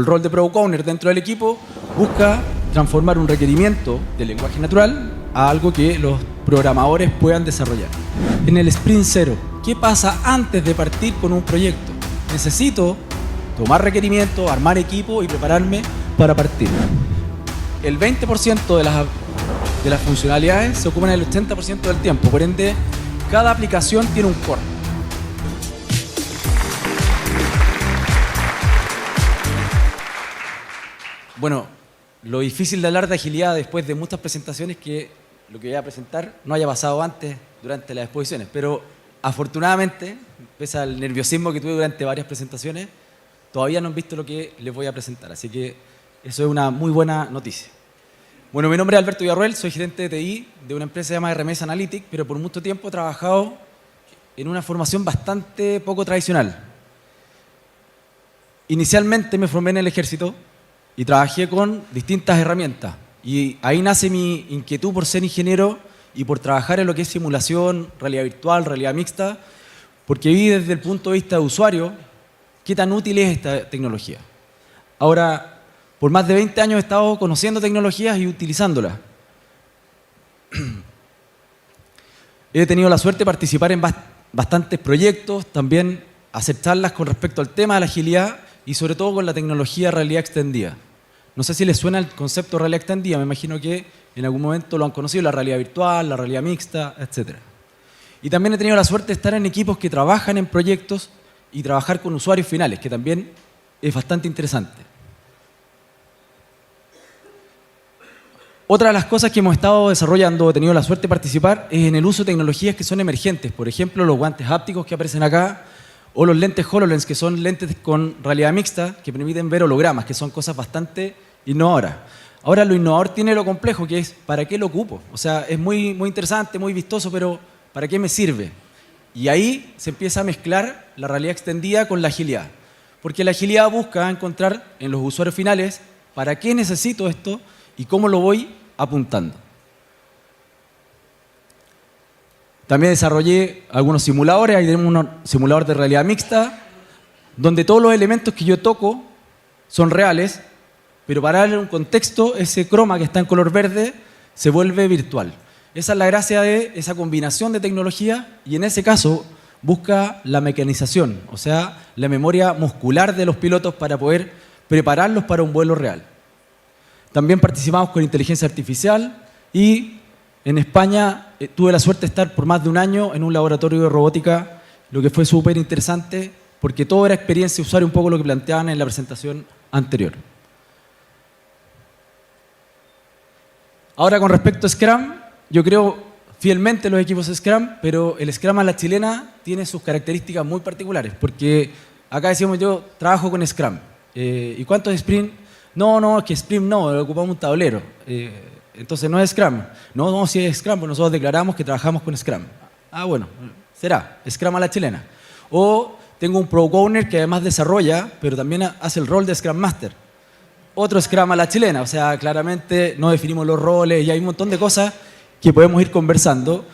El rol de Product Owner dentro del equipo busca transformar un requerimiento del lenguaje natural a algo que los programadores puedan desarrollar. En el Sprint 0, ¿qué pasa antes de partir con un proyecto? Necesito tomar requerimientos, armar equipo y prepararme para partir. El 20% de las funcionalidades se ocupan el 80% del tiempo, por ende, cada aplicación tiene un core. Bueno, lo difícil de hablar de agilidad después de muchas presentaciones es que lo que voy a presentar no haya pasado antes durante las exposiciones, pero afortunadamente, pese al nerviosismo que tuve durante varias presentaciones, todavía no han visto lo que les voy a presentar, así que eso es una muy buena noticia. Bueno, mi nombre es Alberto Villarroel, soy gerente de TI de una empresa llamada RMS Analytics, pero por mucho tiempo he trabajado en una formación bastante poco tradicional. Inicialmente me formé en el ejército y trabajé con distintas herramientas. Y ahí nace mi inquietud por ser ingeniero y por trabajar en lo que es simulación, realidad virtual, realidad mixta, porque vi desde el punto de vista de usuario qué tan útil es esta tecnología. Ahora, por más de 20 años he estado conociendo tecnologías y utilizándolas. He tenido la suerte de participar en bastantes proyectos, también hacer charlas con respecto al tema de la agilidad y sobre todo con la tecnología de realidad extendida. No sé si les suena el concepto de realidad extendida, me imagino que en algún momento lo han conocido, la realidad virtual, la realidad mixta, etc. Y también he tenido la suerte de estar en equipos que trabajan en proyectos y trabajar con usuarios finales, que también es bastante interesante. Otra de las cosas que hemos estado desarrollando, he tenido la suerte de participar, es en el uso de tecnologías que son emergentes. Por ejemplo, los guantes hápticos que aparecen acá, o los lentes HoloLens, que son lentes con realidad mixta, que permiten ver hologramas, que son cosas bastante innovadoras. Ahora, lo innovador tiene lo complejo, que es ¿para qué lo ocupo? O sea, es muy interesante, muy vistoso, pero ¿para qué me sirve? Y ahí se empieza a mezclar la realidad extendida con la agilidad. Porque la agilidad busca encontrar en los usuarios finales ¿para qué necesito esto y cómo lo voy apuntando? También desarrollé algunos simuladores, ahí tenemos un simulador de realidad mixta, donde todos los elementos que yo toco son reales, pero para darle un contexto, ese croma que está en color verde se vuelve virtual. Esa es la gracia de esa combinación de tecnología y en ese caso busca la mecanización, o sea, la memoria muscular de los pilotos para poder prepararlos para un vuelo real. También participamos con inteligencia artificial y en España tuve la suerte de estar por más de un año en un laboratorio de robótica, lo que fue súper interesante porque todo era experiencia de usuario, un poco lo que planteaban en la presentación anterior. Ahora con respecto a Scrum, yo creo fielmente en los equipos Scrum, pero el Scrum a la chilena tiene sus características muy particulares, porque acá decimos yo trabajo con Scrum. ¿Y cuántos Sprint? No, es que Sprint no, ocupamos un tablero. Entonces no es Scrum. No, si es Scrum, pues nosotros declaramos que trabajamos con Scrum. Ah, bueno, será Scrum a la chilena. O tengo un Product Owner que además desarrolla, pero también hace el rol de Scrum Master. Otro Scrum a la chilena, o sea, claramente no definimos los roles y hay un montón de cosas que podemos ir conversando.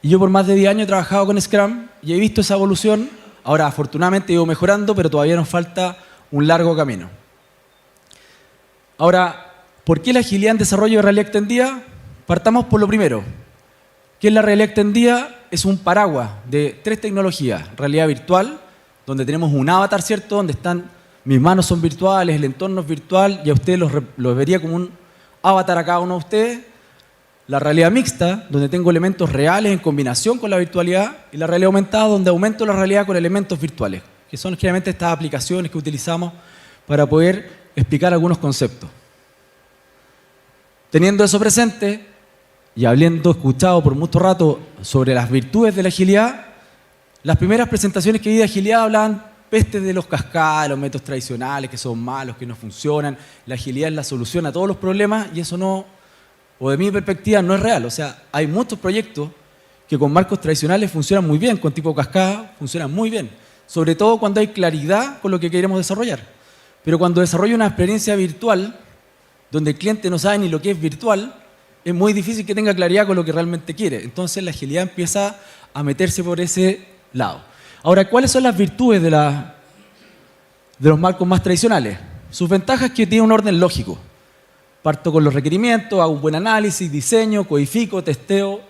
Y yo por más de 10 años he trabajado con Scrum y he visto esa evolución. Ahora, afortunadamente, he ido mejorando, pero todavía nos falta un largo camino. Ahora, ¿por qué la agilidad en desarrollo de realidad extendida? Partamos por lo primero. ¿Qué es la realidad extendida? Es un paraguas de 3 tecnologías. Realidad virtual, donde tenemos un avatar, ¿cierto? Donde están, mis manos son virtuales, el entorno es virtual y a ustedes los vería como un avatar a cada uno de ustedes. La realidad mixta, donde tengo elementos reales en combinación con la virtualidad. Y la realidad aumentada, donde aumento la realidad con elementos virtuales, que son generalmente estas aplicaciones que utilizamos para poder explicar algunos conceptos. Teniendo eso presente y habiendo escuchado por mucho rato sobre las virtudes de la agilidad, las primeras presentaciones que vi de agilidad hablaban pestes de los cascadas, los métodos tradicionales que son malos, que no funcionan. La agilidad es la solución a todos los problemas y eso no, o de mi perspectiva, no es real. O sea, hay muchos proyectos que con marcos tradicionales funcionan muy bien, con tipo cascada funcionan muy bien, sobre todo cuando hay claridad con lo que queremos desarrollar. Pero cuando desarrollo una experiencia virtual, donde el cliente no sabe ni lo que es virtual, es muy difícil que tenga claridad con lo que realmente quiere. Entonces la agilidad empieza a meterse por ese lado. Ahora, ¿cuáles son las virtudes de los marcos más tradicionales? Sus ventajas es que tiene un orden lógico. Parto con los requerimientos, hago un buen análisis, diseño, codifico, testeo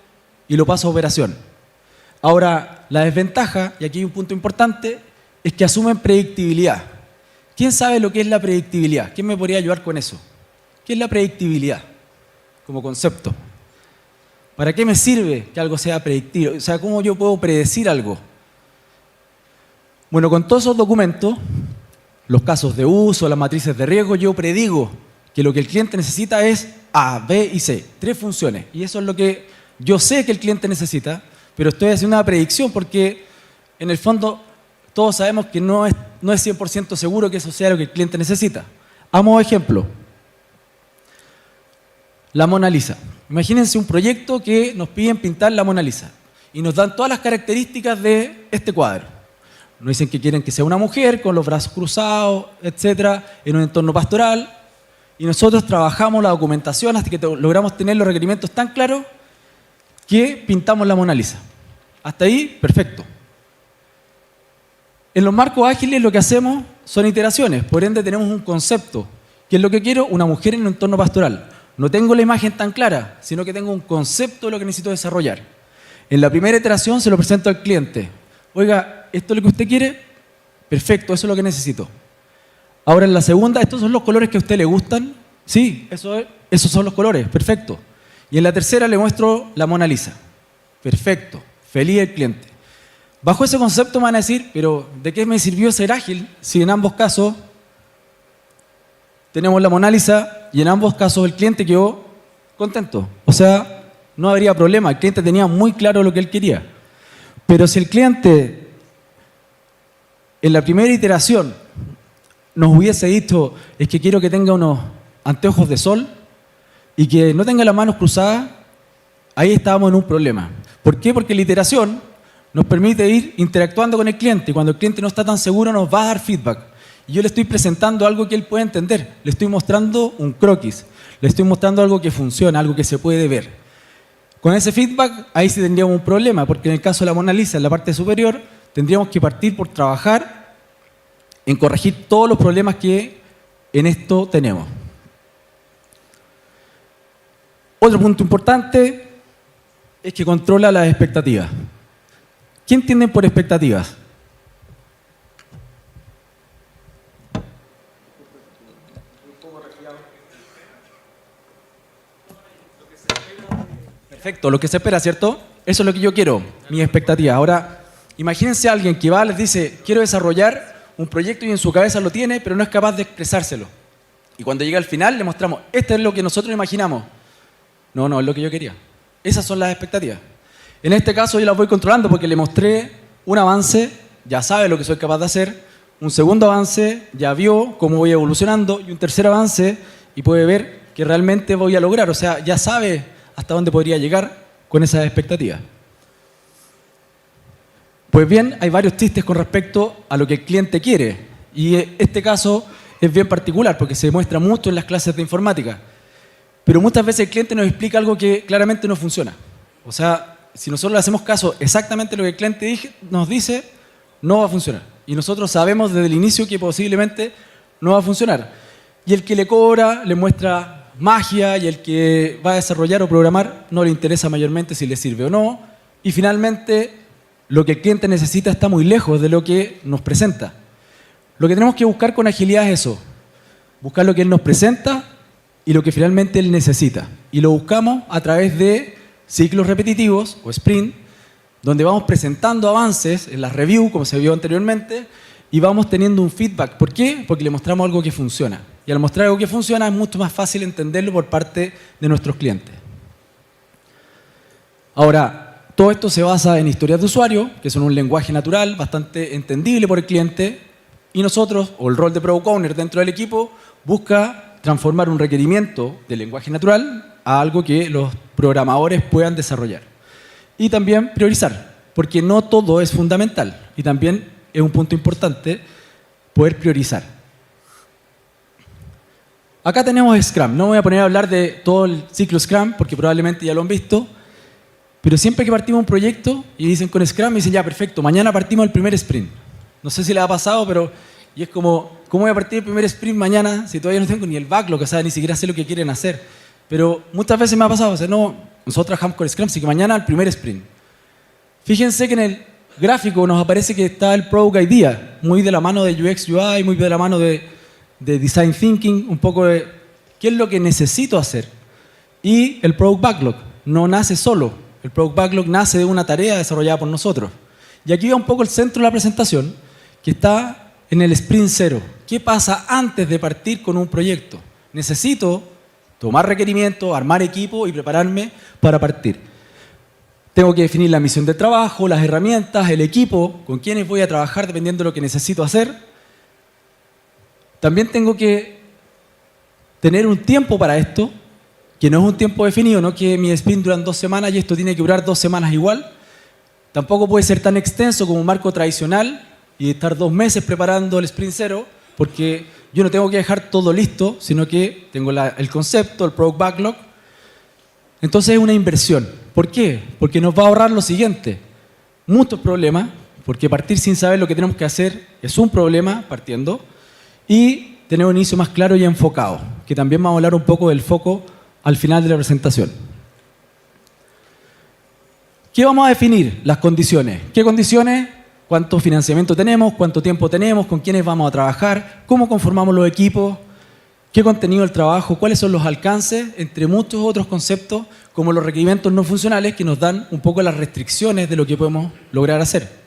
y lo paso a operación. Ahora, la desventaja, y aquí hay un punto importante, es que asumen predictibilidad. ¿Quién sabe lo que es la predictibilidad? ¿Quién me podría ayudar con eso? ¿Qué es la predictibilidad como concepto? ¿Para qué me sirve que algo sea predictible? O sea, ¿cómo yo puedo predecir algo? Bueno, con todos esos documentos, los casos de uso, las matrices de riesgo, yo predigo que lo que el cliente necesita es A, B y C. 3 funciones. Y eso es lo que yo sé que el cliente necesita, pero estoy haciendo una predicción porque en el fondo todos sabemos que no es 100% seguro que eso sea lo que el cliente necesita. A modo de ejemplo, la Mona Lisa. Imagínense un proyecto que nos piden pintar la Mona Lisa y nos dan todas las características de este cuadro. Nos dicen que quieren que sea una mujer con los brazos cruzados, etcétera, en un entorno pastoral. Y nosotros trabajamos la documentación hasta que logramos tener los requerimientos tan claros que pintamos la Mona Lisa. Hasta ahí, perfecto. En los marcos ágiles lo que hacemos son iteraciones, por ende tenemos un concepto. ¿Qué es lo que quiero? Una mujer en un entorno pastoral. No tengo la imagen tan clara, sino que tengo un concepto de lo que necesito desarrollar. En la primera iteración se lo presento al cliente. Oiga, ¿esto es lo que usted quiere? Perfecto, eso es lo que necesito. Ahora en la segunda, ¿estos son los colores que a usted le gustan? Sí, esos son los colores, perfecto. Y en la tercera le muestro la Mona Lisa. Perfecto, feliz el cliente. Bajo ese concepto me van a decir, pero ¿de qué me sirvió ser ágil si en ambos casos tenemos la Mona Lisa y en ambos casos el cliente quedó contento? O sea, no habría problema, el cliente tenía muy claro lo que él quería. Pero si el cliente en la primera iteración nos hubiese dicho, es que quiero que tenga unos anteojos de sol y que no tenga las manos cruzadas, ahí estábamos en un problema. ¿Por qué? Porque la iteración nos permite ir interactuando con el cliente y cuando el cliente no está tan seguro nos va a dar feedback. Y yo le estoy presentando algo que él puede entender, le estoy mostrando un croquis, le estoy mostrando algo que funciona, algo que se puede ver. Con ese feedback, ahí sí tendríamos un problema, porque en el caso de la Mona Lisa, en la parte superior, tendríamos que partir por trabajar en corregir todos los problemas que en esto tenemos. Otro punto importante es que controla las expectativas. ¿Qué entienden por expectativas? Perfecto, lo que se espera, ¿cierto? Eso es lo que yo quiero, mi expectativa. Ahora, imagínense a alguien que va, les dice, quiero desarrollar un proyecto y en su cabeza lo tiene, pero no es capaz de expresárselo. Y cuando llega al final le mostramos, esto es lo que nosotros imaginamos. No, no es lo que yo quería. Esas son las expectativas. En este caso yo las voy controlando porque le mostré un avance, ya sabe lo que soy capaz de hacer, un segundo avance, ya vio cómo voy evolucionando, y un tercer avance, y puede ver que realmente voy a lograr. O sea, ya sabe hasta dónde podría llegar con esas expectativas. Pues bien, hay varios chistes con respecto a lo que el cliente quiere. Y este caso es bien particular porque se muestra mucho en las clases de informática. Pero muchas veces el cliente nos explica algo que claramente no funciona. O sea, si nosotros le hacemos caso exactamente a lo que el cliente nos dice, no va a funcionar. Y nosotros sabemos desde el inicio que posiblemente no va a funcionar. Y el que le cobra le muestra magia y el que va a desarrollar o programar no le interesa mayormente si le sirve o no. Y finalmente, lo que el cliente necesita está muy lejos de lo que nos presenta. Lo que tenemos que buscar con agilidad es eso. Buscar lo que él nos presenta y lo que finalmente él necesita. Y lo buscamos a través de ciclos repetitivos o sprint, donde vamos presentando avances en las reviews, como se vio anteriormente, y vamos teniendo un feedback. ¿Por qué? Porque le mostramos algo que funciona. Y al mostrar algo que funciona es mucho más fácil entenderlo por parte de nuestros clientes. Ahora, todo esto se basa en historias de usuario, que son un lenguaje natural, bastante entendible por el cliente, y nosotros, o el rol de Product Owner dentro del equipo, busca transformar un requerimiento de lenguaje natural a algo que los programadores puedan desarrollar. Y también priorizar, porque no todo es fundamental, y también es un punto importante poder priorizar. Acá tenemos Scrum, no me voy a poner a hablar de todo el ciclo Scrum, porque probablemente ya lo han visto. Pero siempre que partimos un proyecto y dicen con Scrum, me dicen ya, perfecto, mañana partimos el primer sprint. No sé si les ha pasado, pero Y es como, ¿cómo voy a partir el primer sprint mañana si todavía no tengo ni el backlog? O sea, ni siquiera sé lo que quieren hacer. Pero muchas veces me ha pasado, o sea, no, nosotros trabajamos con Scrum, así que mañana el primer sprint. Fíjense que en el gráfico nos aparece que está el Product Idea, muy de la mano de UX UI, muy de la mano de Design Thinking, un poco de qué es lo que necesito hacer. Y el Product Backlog no nace solo, el Product Backlog nace de una tarea desarrollada por nosotros. Y aquí va un poco el centro de la presentación, que está en el Sprint 0. ¿Qué pasa antes de partir con un proyecto? Necesito tomar requerimientos, armar equipo y prepararme para partir. Tengo que definir la misión de trabajo, las herramientas, el equipo, con quienes voy a trabajar dependiendo de lo que necesito hacer. También tengo que tener un tiempo para esto, que no es un tiempo definido, no que mi sprint duran 2 semanas y esto tiene que durar 2 semanas igual. Tampoco puede ser tan extenso como un marco tradicional y estar 2 meses preparando el sprint 0, porque yo no tengo que dejar todo listo, sino que tengo el concepto, el product backlog. Entonces es una inversión. ¿Por qué? Porque nos va a ahorrar lo siguiente: muchos problemas, porque partir sin saber lo que tenemos que hacer es un problema partiendo, y tener un inicio más claro y enfocado, que también vamos a hablar un poco del foco al final de la presentación. ¿Qué vamos a definir? Las condiciones. ¿Qué condiciones? ¿Cuánto financiamiento tenemos? ¿Cuánto tiempo tenemos? ¿Con quiénes vamos a trabajar? ¿Cómo conformamos los equipos? ¿Qué contenido del trabajo? ¿Cuáles son los alcances? Entre muchos otros conceptos, como los requerimientos no funcionales, que nos dan un poco las restricciones de lo que podemos lograr hacer.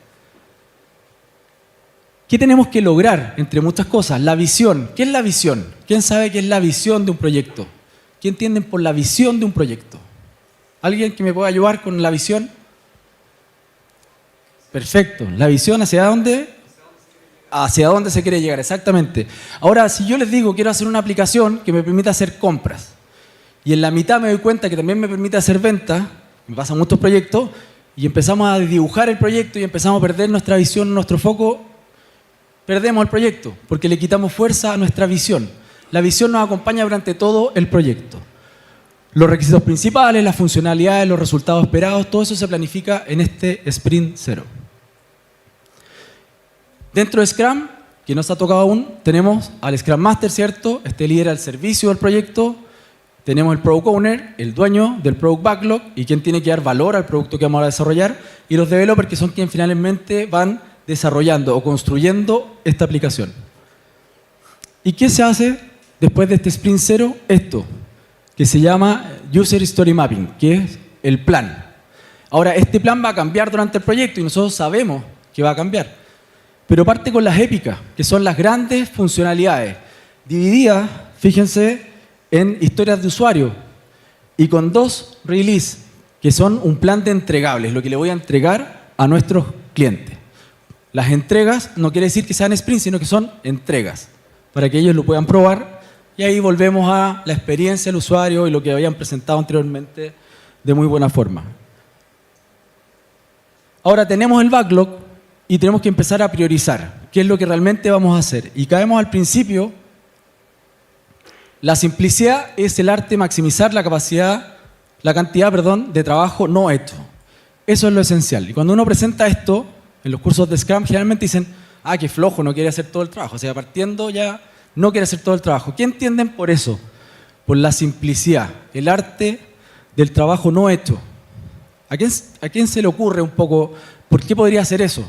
¿Qué tenemos que lograr? Entre muchas cosas, la visión. ¿Qué es la visión? ¿Quién sabe qué es la visión de un proyecto? ¿Qué entienden por la visión de un proyecto? ¿Alguien que me pueda ayudar con la visión? Perfecto. ¿La visión hacia dónde? Hacia dónde se quiere llegar, exactamente. Ahora, si yo les digo quiero hacer una aplicación que me permita hacer compras y en la mitad me doy cuenta que también me permite hacer ventas, me pasan muchos proyectos, y empezamos a dibujar el proyecto y empezamos a perder nuestra visión, nuestro foco, perdemos el proyecto porque le quitamos fuerza a nuestra visión. La visión nos acompaña durante todo el proyecto. Los requisitos principales, las funcionalidades, los resultados esperados, todo eso se planifica en este Sprint 0. Dentro de Scrum, que no se ha tocado aún, tenemos al Scrum Master, ¿cierto? Este lidera el servicio del proyecto. Tenemos el Product Owner, el dueño del Product Backlog y quien tiene que dar valor al producto que vamos a desarrollar. Y los developers, que son quienes finalmente van desarrollando o construyendo esta aplicación. ¿Y qué se hace después de este Sprint 0? Esto, que se llama User Story Mapping, que es el plan. Ahora, este plan va a cambiar durante el proyecto y nosotros sabemos que va a cambiar. Pero parte con las épicas, que son las grandes funcionalidades, divididas, fíjense, en historias de usuario y con 2 release, que son un plan de entregables, lo que le voy a entregar a nuestros clientes. Las entregas no quiere decir que sean sprints, sino que son entregas, para que ellos lo puedan probar, y ahí volvemos a la experiencia del usuario y lo que habían presentado anteriormente de muy buena forma. Ahora tenemos el backlog y tenemos que empezar a priorizar qué es lo que realmente vamos a hacer. Y caemos al principio, la simplicidad es el arte de maximizar la cantidad de trabajo no hecho. Eso es lo esencial. Y cuando uno presenta esto en los cursos de Scrum, generalmente dicen, ah, qué flojo, no quiere hacer todo el trabajo. O sea, partiendo ya no quiere hacer todo el trabajo. ¿Qué entienden por eso? Por la simplicidad, el arte del trabajo no hecho. ¿A quién se le ocurre un poco por qué podría hacer eso?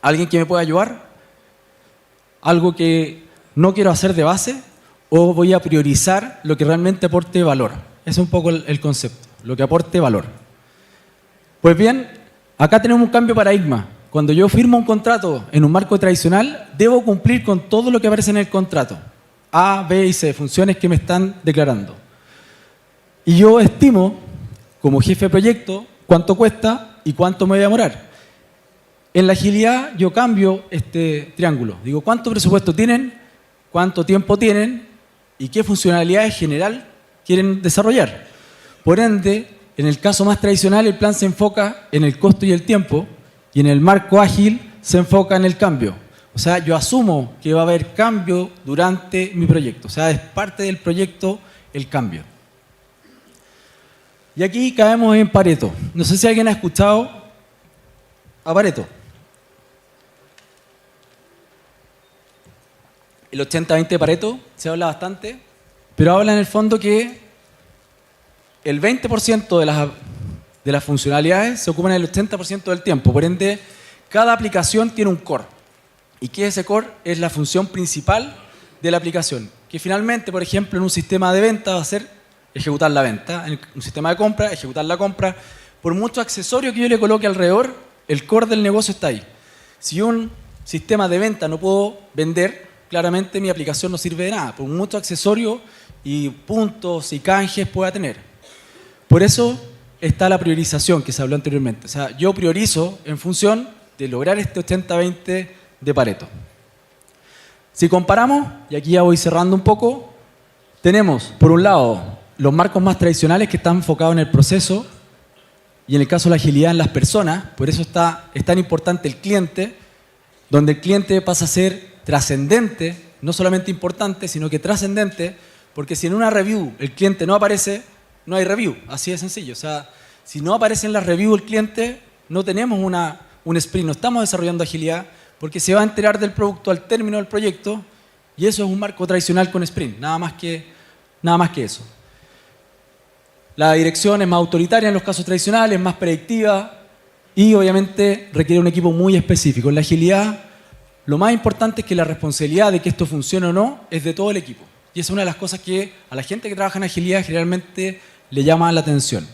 ¿Alguien que me pueda ayudar? ¿Algo que no quiero hacer de base? ¿O voy a priorizar lo que realmente aporte valor? Ese es un poco el concepto, lo que aporte valor. Pues bien, acá tenemos un cambio de paradigma. Cuando yo firmo un contrato en un marco tradicional, debo cumplir con todo lo que aparece en el contrato. A, B y C, funciones que me están declarando. Y yo estimo, como jefe de proyecto, cuánto cuesta y cuánto me voy a demorar. En la agilidad yo cambio este triángulo. Digo, ¿cuánto presupuesto tienen? ¿Cuánto tiempo tienen? ¿Y qué funcionalidades general quieren desarrollar? Por ende, en el caso más tradicional, el plan se enfoca en el costo y el tiempo, y en el marco ágil se enfoca en el cambio. O sea, yo asumo que va a haber cambio durante mi proyecto. O sea, es parte del proyecto el cambio. Y aquí caemos en Pareto. No sé si alguien ha escuchado a Pareto. El 80-20 de Pareto se habla bastante, pero habla en el fondo que el 20% de las funcionalidades se ocupan el 80% del tiempo. Por ende, cada aplicación tiene un core. ¿Y qué es ese core? Es la función principal de la aplicación. Que finalmente, por ejemplo, en un sistema de venta va a ser ejecutar la venta. En un sistema de compra, ejecutar la compra. Por mucho accesorio que yo le coloque alrededor, el core del negocio está ahí. Si un sistema de venta no puedo vender, claramente mi aplicación no sirve de nada. Por mucho accesorio y puntos y canjes pueda tener. Por eso está la priorización que se habló anteriormente. O sea, yo priorizo en función de lograr este 80-20 de Pareto. Si comparamos, y aquí ya voy cerrando un poco, tenemos por un lado los marcos más tradicionales que están enfocados en el proceso y en el caso de la agilidad en las personas. Por eso es tan importante el cliente, donde el cliente pasa a ser trascendente, no solamente importante, sino que trascendente, porque si en una review el cliente no aparece, no hay review, así de sencillo. O sea, si no aparece en la review el cliente, no tenemos un sprint, no estamos desarrollando agilidad, porque se va a enterar del producto al término del proyecto, y eso es un marco tradicional con sprint, nada más que eso. La dirección es más autoritaria en los casos tradicionales, más predictiva, y obviamente requiere un equipo muy específico. En la agilidad, lo más importante es que la responsabilidad de que esto funcione o no es de todo el equipo. Y esa es una de las cosas que a la gente que trabaja en agilidad generalmente le llama la atención.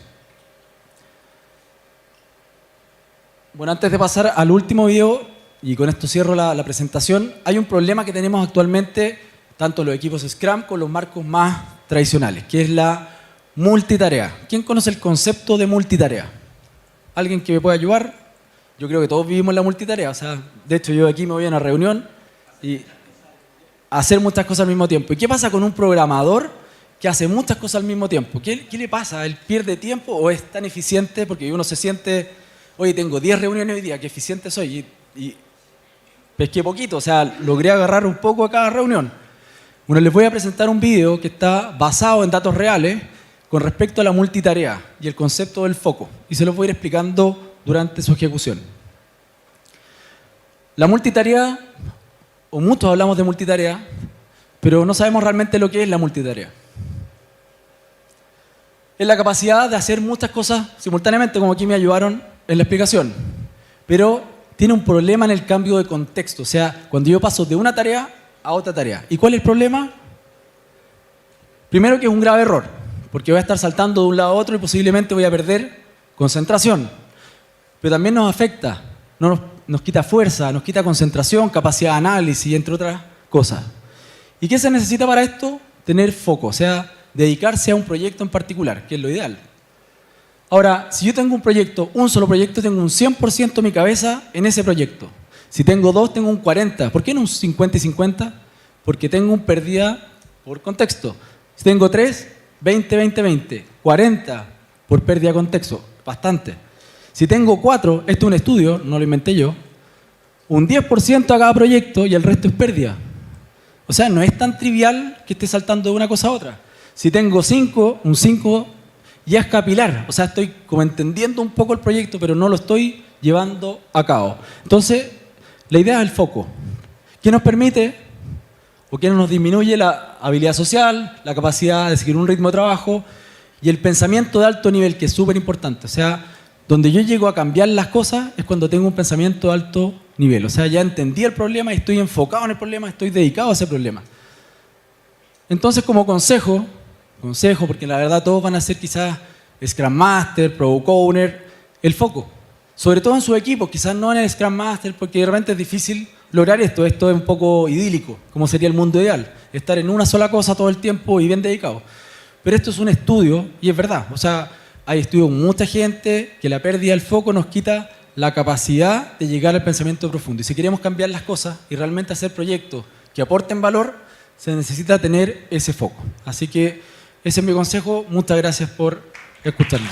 Bueno, antes de pasar al último video, y con esto cierro la presentación, hay un problema que tenemos actualmente, tanto los equipos Scrum con los marcos más tradicionales, que es la multitarea. ¿Quién conoce el concepto de multitarea? ¿Alguien que me pueda ayudar? Yo creo que todos vivimos la multitarea. O sea, de hecho, yo aquí me voy a una reunión y hacer muchas cosas al mismo tiempo. ¿Y qué pasa con un programador que hace muchas cosas al mismo tiempo? ¿Qué le pasa? ¿Él pierde tiempo o es tan eficiente? Porque uno se siente, oye, tengo 10 reuniones hoy día, qué eficiente soy. Y pesqué poquito, o sea, logré agarrar un poco a cada reunión. Bueno, les voy a presentar un video que está basado en datos reales con respecto a la multitarea y el concepto del foco. Y se los voy a ir explicando durante su ejecución. La multitarea, o muchos hablamos de multitarea, pero no sabemos realmente lo que es la multitarea. Es la capacidad de hacer muchas cosas simultáneamente, como aquí me ayudaron en la explicación. Pero tiene un problema en el cambio de contexto. O sea, cuando yo paso de una tarea a otra tarea. ¿Y cuál es el problema? Primero que es un grave error, porque voy a estar saltando de un lado a otro y posiblemente voy a perder concentración. Pero también nos afecta, nos quita fuerza, nos quita concentración, capacidad de análisis, entre otras cosas. ¿Y qué se necesita para esto? Tener foco, o sea, dedicarse a un proyecto en particular, que es lo ideal. Ahora, si yo tengo un proyecto, un solo proyecto, tengo un 100% de mi cabeza en ese proyecto. Si tengo dos, tengo un 40%. ¿Por qué no un 50 y 50? Porque tengo un pérdida por contexto. Si tengo 3, 20, 20, 20. 40 por pérdida de contexto. Bastante. Si tengo 4, esto es un estudio, no lo inventé yo, un 10% a cada proyecto y el resto es pérdida. O sea, no es tan trivial que esté saltando de una cosa a otra. Si tengo 5, un 5 ya es capilar. O sea, estoy como entendiendo un poco el proyecto, pero no lo estoy llevando a cabo. Entonces, la idea es el foco. ¿Qué nos permite o qué nos disminuye la habilidad social, la capacidad de seguir un ritmo de trabajo y el pensamiento de alto nivel, que es súper importante? O sea, donde yo llego a cambiar las cosas es cuando tengo un pensamiento de alto nivel. O sea, ya entendí el problema y estoy enfocado en el problema, estoy dedicado a ese problema. Entonces, como consejo, porque la verdad todos van a ser quizás Scrum Master, Product Owner, el foco. Sobre todo en sus equipos, quizás no en el Scrum Master, porque de repente es difícil lograr esto. Esto es un poco idílico, como sería el mundo ideal. Estar en una sola cosa todo el tiempo y bien dedicado. Pero esto es un estudio y es verdad. O sea, hay estudios con mucha gente que la pérdida del foco nos quita la capacidad de llegar al pensamiento profundo. Y si queremos cambiar las cosas y realmente hacer proyectos que aporten valor, se necesita tener ese foco. Así que ese es mi consejo. Muchas gracias por escucharme.